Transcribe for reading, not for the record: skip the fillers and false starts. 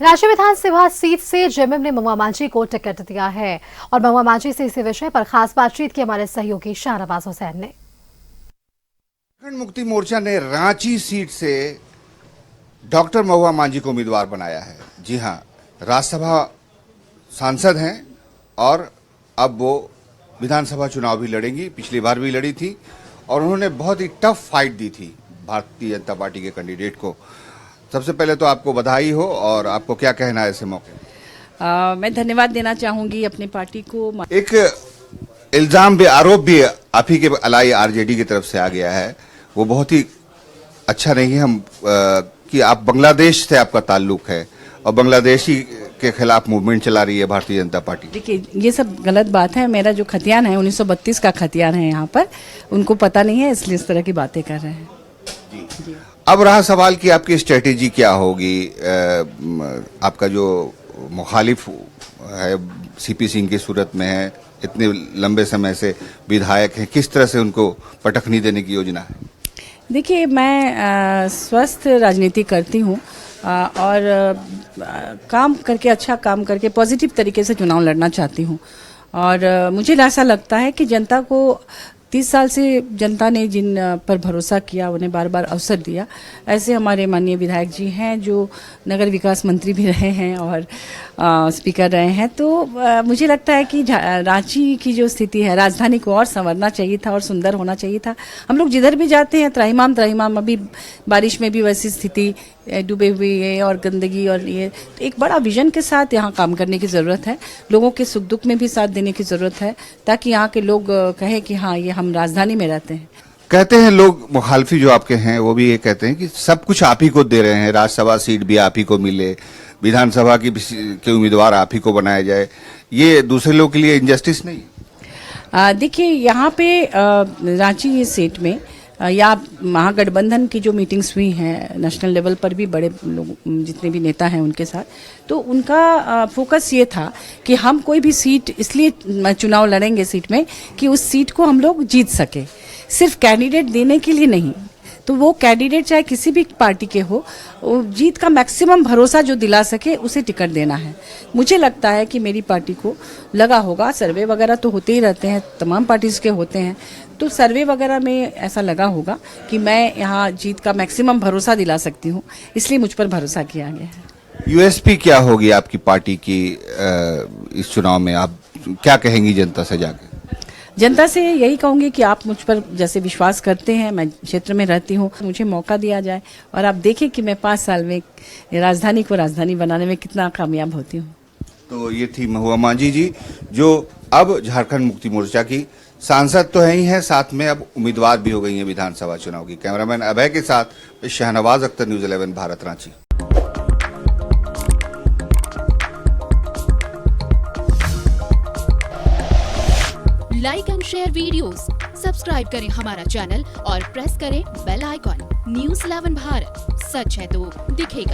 राज्य विधानसभा सीट से जेएमएम ने महुआ मांझी को टिकट दिया है और महुआ मांझी से इसी विषय पर खास बातचीत की हमारे सहयोगी शाहनवाज हुसैन ने। झारखंड मुक्ति मोर्चा ने रांची सीट से डॉक्टर महुआ मांझी को उम्मीदवार बनाया है। जी हां, राज्यसभा सांसद हैं और अब वो विधानसभा चुनाव भी लड़ेंगी। पिछली बार भी लड़ी थी और उन्होंने बहुत ही टफ फाइट दी थी भारतीय जनता पार्टी के कैंडिडेट को। सबसे पहले तो आपको बधाई हो, और आपको क्या कहना है ऐसे मौके? मैं धन्यवाद देना चाहूंगी अपनी पार्टी को। एक इल्जाम भी, आरोप भी आप ही के अलाई आरजेडी की तरफ से आ गया है, वो बहुत ही अच्छा नहीं है। कि आप बांग्लादेश से आपका ताल्लुक है और बांग्लादेशी के खिलाफ मूवमेंट चला रही है भारतीय जनता पार्टी। देखिए, ये सब गलत बात है। मेरा जो खतियान है 1932 का खतियान है, यहाँ पर उनको पता नहीं है, इसलिए इस तरह की बातें कर रहे हैं। जी। अब रहा सवाल कि आपकी स्ट्रेटेजी क्या होगी। आपका जो मुखालिफ है सीपी सिंह की सूरत में है, इतने लंबे समय से विधायक हैं, किस तरह से उनको पटखनी देने की योजना है? देखिए, मैं स्वस्थ राजनीति करती हूँ और काम करके, अच्छा काम करके पॉजिटिव तरीके से चुनाव लड़ना चाहती हूँ। और मुझे ऐसा लगता है कि जनता को 30 साल से जनता ने जिन पर भरोसा किया, उन्हें बार बार अवसर दिया। ऐसे हमारे माननीय विधायक जी हैं जो नगर विकास मंत्री भी रहे हैं और स्पीकर रहे हैं। तो मुझे लगता है कि रांची की जो स्थिति है, राजधानी को और संवरना चाहिए था और सुंदर होना चाहिए था। हम लोग जिधर भी जाते हैं त्राहिमाम, अभी बारिश में भी वैसी स्थिति डूबे हुए है और गंदगी, और ये तो एक बड़ा विजन के साथ यहाँ काम करने की ज़रूरत है। लोगों के सुख दुख में भी साथ देने की ज़रूरत है, ताकि यहाँ के लोग कहें कि हाँ, ये हम राजधानी में रहते हैं। कहते हैं लोग, मुखालफी जो आपके हैं वो भी ये कहते हैं कि सब कुछ आप ही को दे रहे हैं, राज्यसभा सीट भी आप ही को मिले, विधानसभा के उम्मीदवार आप ही को बनाया जाए, ये दूसरे लोगों के लिए इनजस्टिस नहीं? देखिए, यहाँ पे रांची सीट में या महागठबंधन की जो मीटिंग्स हुई हैं नेशनल लेवल पर भी, बड़े लोग जितने भी नेता हैं उनके साथ, तो उनका फोकस ये था कि हम कोई भी सीट इसलिए चुनाव लड़ेंगे सीट में कि उस सीट को हम लोग जीत सके, सिर्फ कैंडिडेट देने के लिए नहीं। तो वो कैंडिडेट चाहे किसी भी पार्टी के हो, जीत का मैक्सिमम भरोसा जो दिला सके उसे टिकट देना है। मुझे लगता है कि मेरी पार्टी को लगा होगा, सर्वे वगैरह तो होते ही रहते हैं, तमाम पार्टीज के होते हैं, तो सर्वे वगैरह में ऐसा लगा होगा कि मैं यहाँ जीत का मैक्सिमम भरोसा दिला सकती हूँ, इसलिए मुझ पर भरोसा किया गया है। यूएसपी क्या होगी आपकी पार्टी की इस चुनाव में? आप क्या कहेंगी जनता से जाकर? जनता से यही कहूंगी कि आप मुझ पर जैसे विश्वास करते हैं, मैं क्षेत्र में रहती हूँ, मुझे मौका दिया जाए और आप देखें कि मैं 5 साल में राजधानी को राजधानी बनाने में कितना कामयाब होती हूँ। तो ये थी महुआ मांझी जी, जो अब झारखंड मुक्ति मोर्चा की सांसद तो है ही है, साथ में अब उम्मीदवार भी हो गई हैं विधानसभा चुनाव की। कैमरामैन अभय के साथ Shahnawaz Akhtar, news 11 Bharat, Ranchi. Like and share videos, subscribe करें हमारा चैनल और प्रेस करें बेल आइकॉन। न्यूज़ 11 भारत, सच है तो दिखेगा।